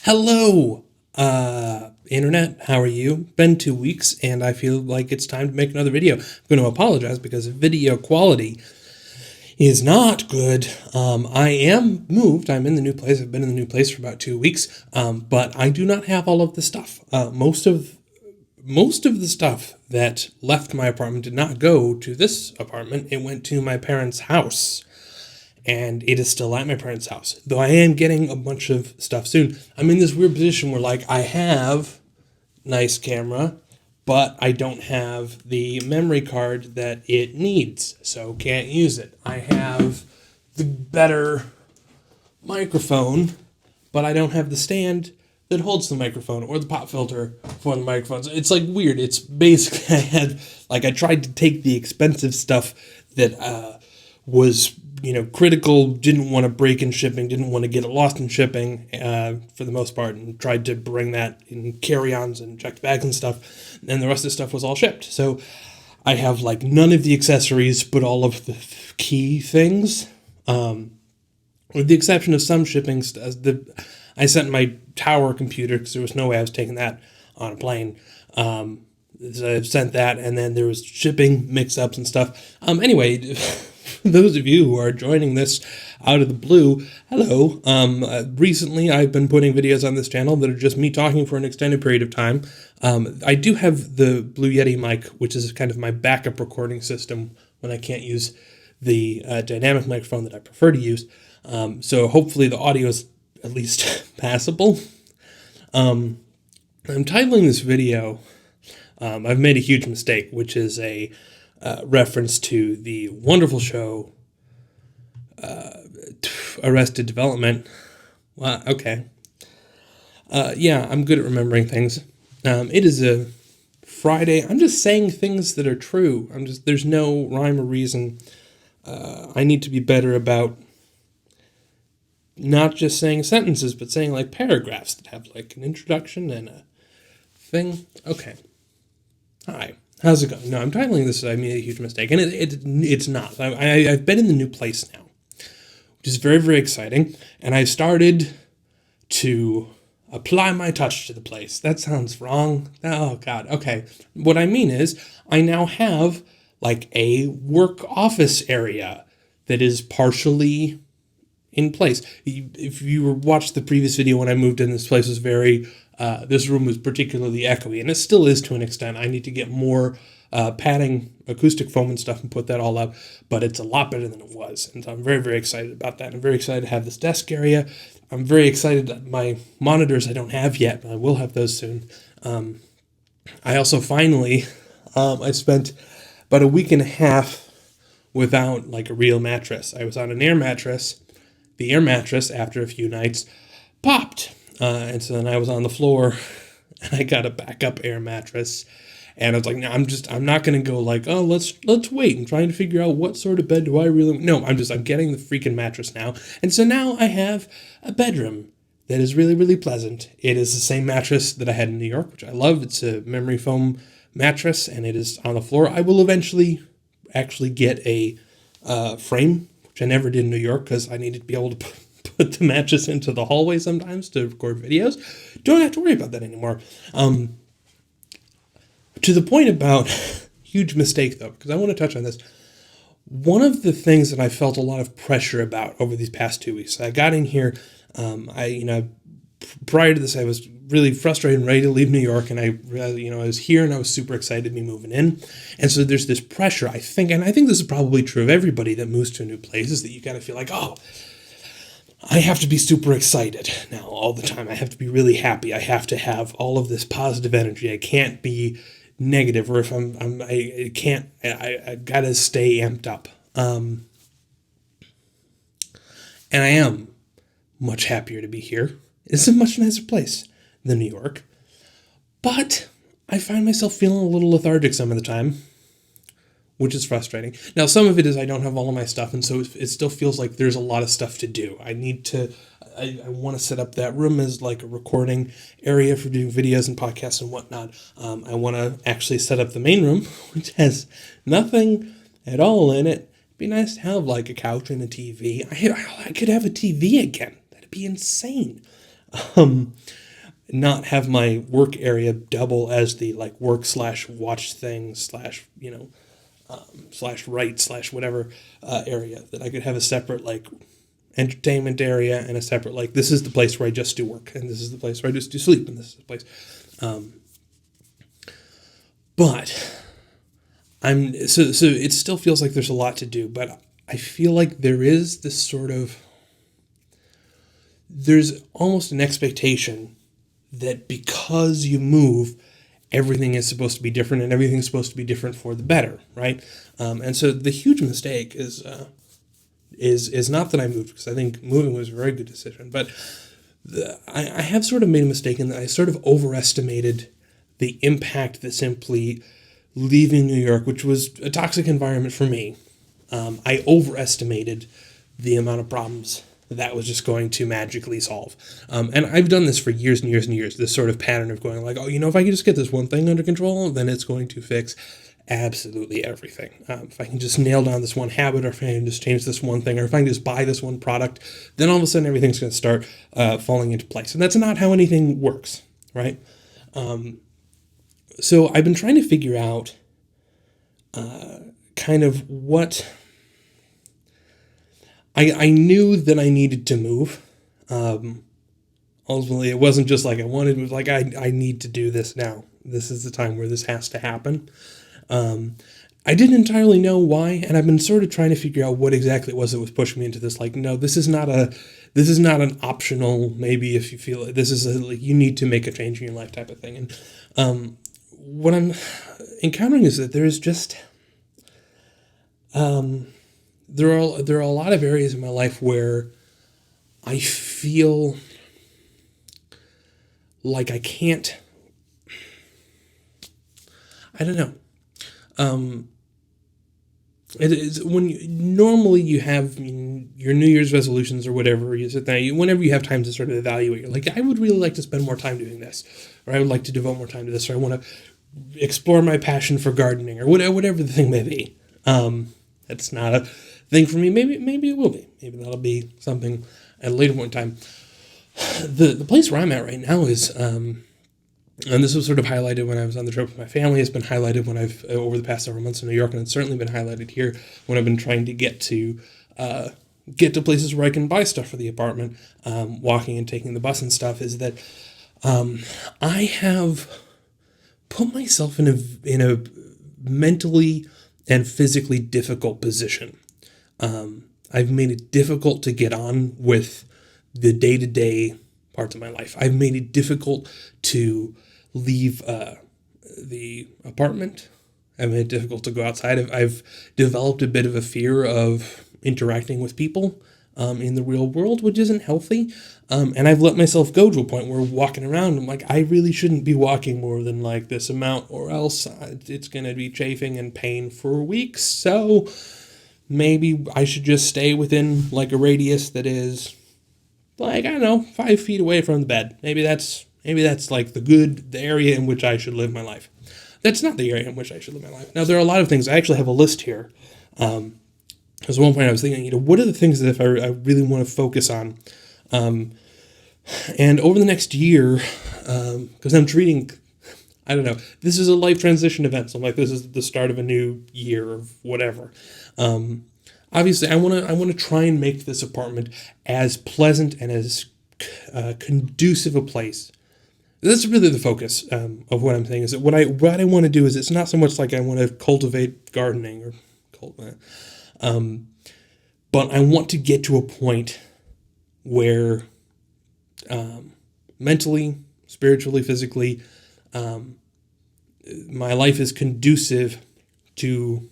Hello, Internet. How are you? Been 2 weeks, and I feel like it's time to make another video. I'm going to apologize because video quality is not good. I am moved. I'm in the new place. I've been in the new place for about 2 weeks, but I do not have all of the stuff. Most of the stuff that left my apartment did not go to this apartment. It went to my parents' house. And it is still at my parents' house. Though I am getting a bunch of stuff soon. I'm in this weird position where, like, I have nice camera, but I don't have the memory card that it needs, so can't use it. I have the better microphone, but I don't have the stand that holds the microphone or the pop filter for the microphones. It's, like, weird. It's basically, I tried to take the expensive stuff that was critical, didn't want to break in shipping, didn't want to get it lost in shipping for the most part, and tried to bring that in carry-ons and checked bags and stuff, and the rest of the stuff was all shipped. So I have, like, none of the accessories, but all of the key things, with the exception of some shipping. I sent my tower computer, because there was no way I was taking that on a plane. So I sent that, and then there was shipping mix-ups and stuff. Anyway, those of you who are joining this out of the blue, hello. Recently, I've been putting videos on this channel that are just me talking for an extended period of time. I do have the Blue Yeti mic, which is kind of my backup recording system when I can't use the dynamic microphone that I prefer to use. So hopefully the audio is at least passable. I'm titling this video, I've made a huge mistake, which is a reference to the wonderful show Arrested Development. Wow, okay. Yeah, I'm good at remembering things. It is a Friday. I'm just saying things that are true. There's no rhyme or reason. I need to be better about not just saying sentences, but saying, like, paragraphs that have, like, an introduction and a thing. Okay. Hi. How's it going? No, I'm titling this I made a huge mistake, and it's not. I've been in the new place now, which is very, very exciting, and I've started to apply my touch to the place. That sounds wrong. Oh, God. Okay. What I mean is I now have, like, a work office area that is partially in place. If you watched the previous video when I moved in, this place was very... this room was particularly echoey, and it still is to an extent. I need to get more padding, acoustic foam and stuff and put that all up, but it's a lot better than it was, and so I'm very, very excited about that. I'm very excited to have this desk area. I'm very excited that my monitors I don't have yet, but I will have those soon. I also finally, I spent about a week and a half without, like, a real mattress. I was on an air mattress. The air mattress, after a few nights, popped. And so then I was on the floor, and I got a backup air mattress, and I was like, no, I'm not going to go like, oh, let's wait and trying to figure out what sort of bed do I really, no, I'm getting the freaking mattress now. And so now I have a bedroom that is really, really pleasant. It is the same mattress that I had in New York, which I love. It's a memory foam mattress, and it is on the floor. I will eventually actually get a frame, which I never did in New York because I needed to be able to put the mattress into the hallway sometimes to record videos. Don't have to worry about that anymore. To the point about huge mistake, though, because I want to touch on this. One of the things that I felt a lot of pressure about over these past 2 weeks, I got in here, prior to this, I was really frustrated and ready to leave New York, and I was here and I was super excited to be moving in. And so there's this pressure, I think, and I think this is probably true of everybody that moves to a new place, is that you got to feel like, oh, I have to be super excited now all the time. I have to be really happy. I have to have all of this positive energy. I can't be negative, or if I gotta stay amped up. And I am much happier to be here. It's a much nicer place than New York. But I find myself feeling a little lethargic some of the time, which is frustrating. Now, some of it is I don't have all of my stuff, and so it still feels like there's a lot of stuff to do. I want to set up that room as like a recording area for doing videos and podcasts and whatnot. I want to actually set up the main room, which has nothing at all in it. It'd be nice to have like a couch and a TV. I could have a TV again. That'd be insane. not have my work area double as the like work slash watch thing slash, slash write slash whatever area, that I could have a separate like entertainment area and a separate like, this is the place where I just do work, and this is the place where I just do sleep, and this is the place. But so it still feels like there's a lot to do, but I feel like there is this sort of, there's almost an expectation that because you move, everything is supposed to be different, and everything's supposed to be different for the better, right? And so the huge mistake is not that I moved, because I think moving was a very good decision, but I have sort of made a mistake in that I sort of overestimated the impact that simply leaving New York, which was a toxic environment for me, I overestimated the amount of problems that was just going to magically solve. And I've done this for years and years and years, this sort of pattern of going like, oh, if I can just get this one thing under control, then it's going to fix absolutely everything. If I can just nail down this one habit, or if I can just change this one thing, or if I can just buy this one product, then all of a sudden everything's going to start falling into place. And that's not how anything works, right? So I've been trying to figure out kind of what... I knew that I needed to move. Ultimately, it wasn't just like I wanted, it was like I need to do this now. This is the time where this has to happen. I didn't entirely know why, and I've been sort of trying to figure out what exactly it was that was pushing me into this. Like, no, this is not an optional, maybe if you feel it, this is like you need to make a change in your life type of thing. And what I'm encountering is that there is just... There are a lot of areas in my life where I feel like I can't, I don't know. It is when normally you have your New Year's resolutions or whatever, you sit there, whenever you have time to sort of evaluate, you're like, I would really like to spend more time doing this, or I would like to devote more time to this, or I want to explore my passion for gardening, or whatever the thing may be. That's not a thing for me. Maybe it will be. Maybe that'll be something at a later point in time. The place where I'm at right now is, and this was sort of highlighted when I was on the trip with my family. It's been highlighted when I've over the past several months in New York, and it's certainly been highlighted here when I've been trying to get to places where I can buy stuff for the apartment, walking and taking the bus and stuff. Is that I have put myself in a mentally and physically difficult position. I've made it difficult to get on with the day-to-day parts of my life. I've made it difficult to leave the apartment. I've made it difficult to go outside. I've developed a bit of a fear of interacting with people in the real world, which isn't healthy. And I've let myself go to a point where walking around, I'm like, I really shouldn't be walking more than like this amount, or else it's going to be chafing and pain for weeks. So maybe I should just stay within like a radius that is like, I don't know, 5 feet away from the bed. Maybe that's like the area in which I should live my life. That's not the area in which I should live my life. Now, there are a lot of things. I actually have a list here. Because at one point I was thinking, what are the things that if I really want to focus on? And over the next year, because I'm treating, I don't know, this is a life transition event. So I'm like, this is the start of a new year of whatever. Obviously, I want to try and make this apartment as pleasant and as conducive a place. That's really the focus of what I'm saying. Is that what I want to do is, it's not so much like I want to cultivate gardening or but I want to get to a point where mentally, spiritually, physically, my life is conducive to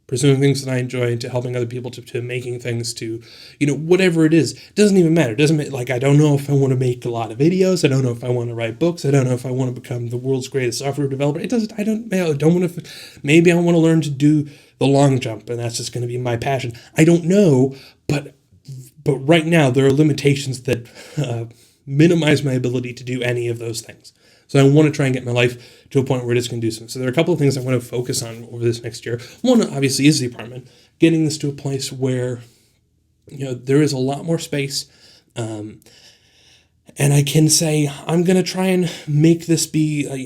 pursuing things that I enjoy, to helping other people, to making things, to, whatever it is. It doesn't even matter. It doesn't, like, I don't know if I want to make a lot of videos. I don't know if I want to write books. I don't know if I want to become the world's greatest software developer. I don't want to, maybe I want to learn to do the long jump, and that's just going to be my passion. I don't know, but right now there are limitations that minimize my ability to do any of those things. So I want to try and get my life to a point where it is conducive. So there are a couple of things I want to focus on over this next year. One, obviously, is the apartment. Getting this to a place where, there is a lot more space. And And I can say, I'm going to try and make this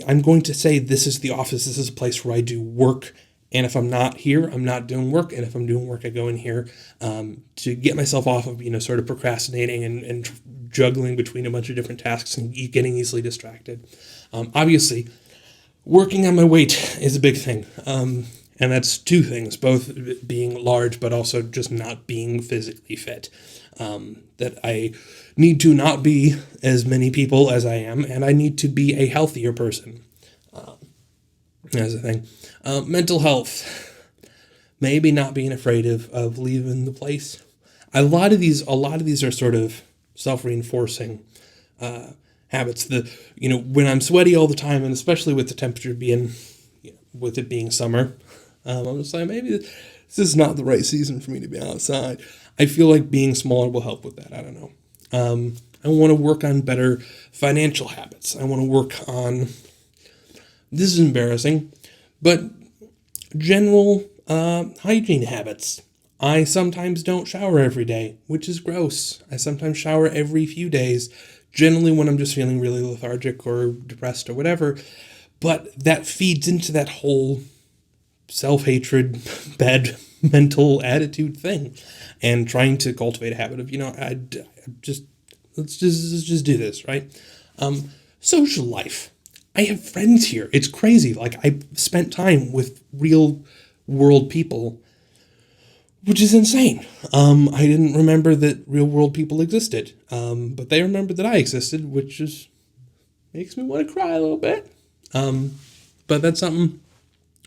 I'm going to say this is the office, this is a place where I do work. And if I'm not here, I'm not doing work. And if I'm doing work, I go in here to get myself off of, sort of procrastinating and juggling between a bunch of different tasks and getting easily distracted. Obviously, working on my weight is a big thing. And that's two things, both being large, but also just not being physically fit. That I need to not be as many people as I am, and I need to be a healthier person. That's the thing. Mental health. Maybe not being afraid of leaving the place. A lot of these are sort of self-reinforcing habits. When I'm sweaty all the time, and especially with the temperature with it being summer, I'm just like, maybe this is not the right season for me to be outside. I feel like being smaller will help with that. I don't know. I want to work on better financial habits. I want to work on, this is embarrassing, but general hygiene habits. I sometimes don't shower every day, which is gross. I sometimes shower every few days, generally when I'm just feeling really lethargic or depressed or whatever. But that feeds into that whole self-hatred, bad mental attitude thing, and trying to cultivate a habit of, let's just do this, right? Social life. I have friends here. It's crazy. Like, I spent time with real world people, which is insane. I didn't remember that real world people existed, but they remembered that I existed, which just makes me want to cry a little bit. But that's something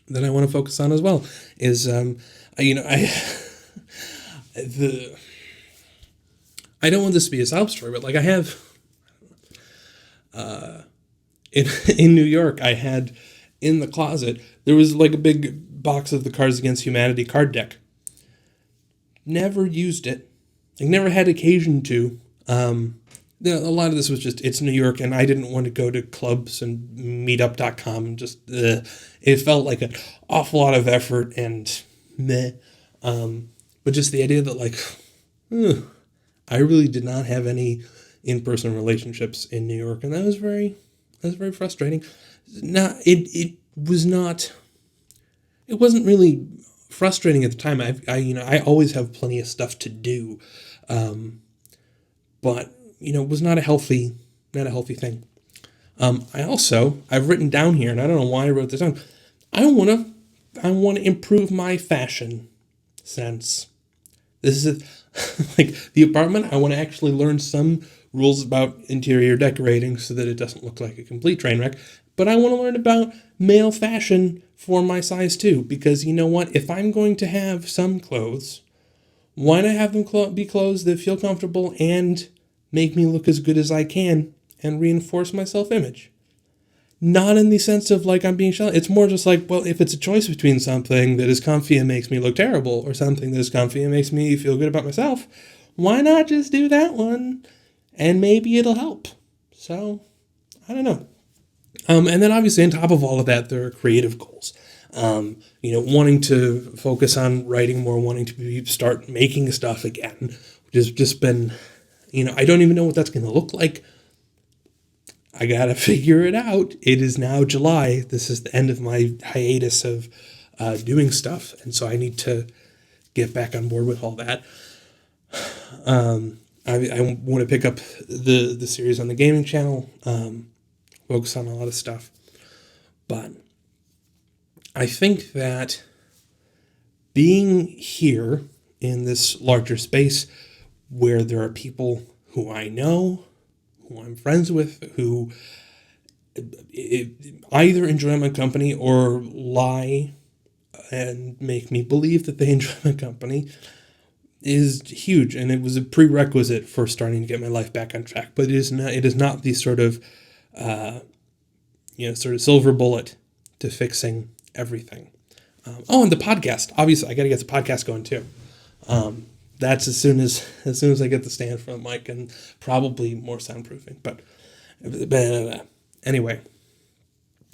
that I want to focus on as well. Is I don't want this to be a sob story, but like I have in New York, I had in the closet, there was like a big box of the Cards Against Humanity card deck. Never used it. I never had occasion to. A lot of this was just, it's New York, and I didn't want to go to clubs and meetup.com. Just, it felt like an awful lot of effort and meh. But just the idea that, like, I really did not have any in-person relationships in New York, and that was very frustrating. It wasn't really frustrating at the time. I always have plenty of stuff to do, but it was not a healthy thing. I've written down here, and I don't know why I wrote this down. I want to improve my fashion sense. This is like the apartment. I want to actually learn some rules about interior decorating so that it doesn't look like a complete train wreck. But I want to learn about male fashion for my size too, because you know what? If I'm going to have some clothes, why not have them be clothes that feel comfortable and make me look as good as I can and reinforce my self-image? Not in the sense of like I'm being shallow. It's more just like, well, if it's a choice between something that is comfy and makes me look terrible or something that is comfy and makes me feel good about myself, why not just do that one? And maybe it'll help. So, I don't know. And then obviously on top of all of that, there are creative goals. Wanting to focus on writing more, wanting to start making stuff again, which has just been, I don't even know what that's going to look like. I got to figure it out. It is now July. This is the end of my hiatus of doing stuff. And so I need to get back on board with all that. I want to pick up the series on the gaming channel, focus on a lot of stuff. But I think that being here in this larger space where there are people who I know, who I'm friends with, who either enjoy my company or lie and make me believe that they enjoy my company, is huge. And it was a prerequisite for starting to get my life back on track. But it is not the sort of silver bullet to fixing everything. And the podcast. Obviously, I got to get the podcast going too. That's as soon as I get the stand for the mic and probably more soundproofing. But anyway,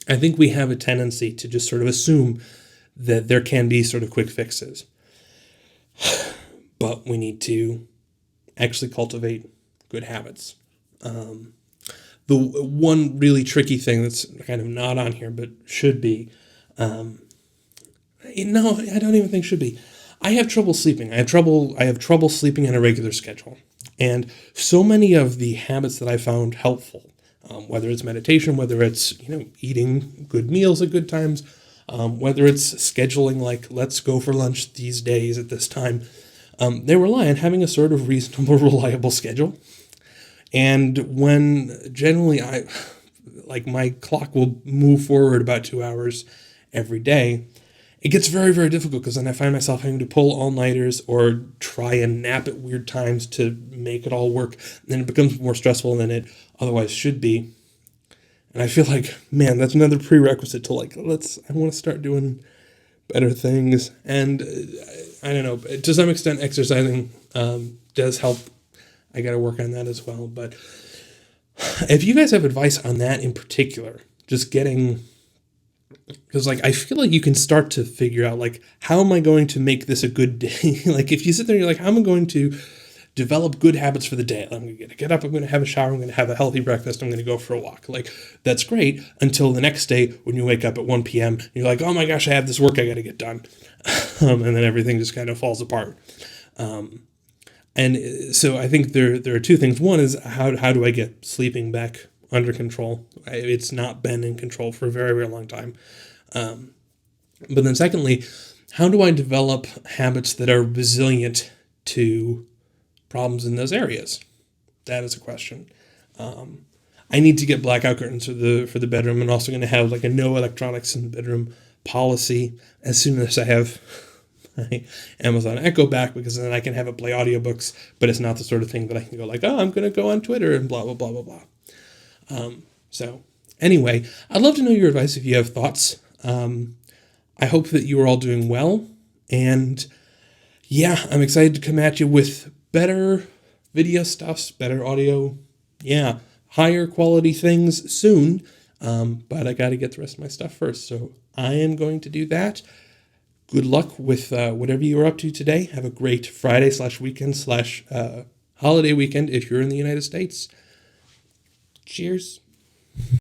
I think we have a tendency to just sort of assume that there can be sort of quick fixes. But we need to actually cultivate good habits. The one really tricky thing that's kind of not on here, but should be, no, I don't even think should be. I have trouble sleeping. I have trouble sleeping on a regular schedule. And so many of the habits that I found helpful, whether it's meditation, whether it's, eating good meals at good times, whether it's scheduling, like, let's go for lunch these days at this time, they rely on having a sort of reasonable, reliable schedule. And when generally my clock will move forward about 2 hours every day, it gets very, very difficult because then I find myself having to pull all-nighters or try and nap at weird times to make it all work. And then it becomes more stressful than it otherwise should be. And I feel like, man, that's another prerequisite to I want to start doing better things. And I don't know, to some extent exercising does help. I got to work on that as well. But if you guys have advice on that in particular, just getting, because I feel like you can start to figure out how am I going to make this a good day? If you sit there and you're like, how am I going to develop good habits for the day? I'm going to get up, I'm going to have a shower, I'm going to have a healthy breakfast, I'm going to go for a walk. That's great until the next day when you wake up at 1 p.m. and you're like, oh my gosh, I have this work I got to get done. And then everything just kind of falls apart. And so I think there are two things. One is how do I get sleeping back under control? It's not been in control for a very, very long time. But then secondly, how do I develop habits that are resilient to problems in those areas? That is a question. I need to get blackout curtains for the bedroom. I'm also going to have a no electronics in the bedroom policy as soon as I have my Amazon Echo back, because then I can have it play audiobooks, but it's not the sort of thing that I can go I'm going to go on Twitter and blah, blah, blah, blah, blah. So anyway, I'd love to know your advice if you have thoughts. I hope that you are all doing well. And yeah, I'm excited to come at you with better video stuffs, better audio. Yeah, higher quality things soon. But I got to get the rest of my stuff first. So I am going to do that. Good luck with whatever you are up to today. Have a great Friday/weekend/holiday weekend if you're in the United States. Cheers.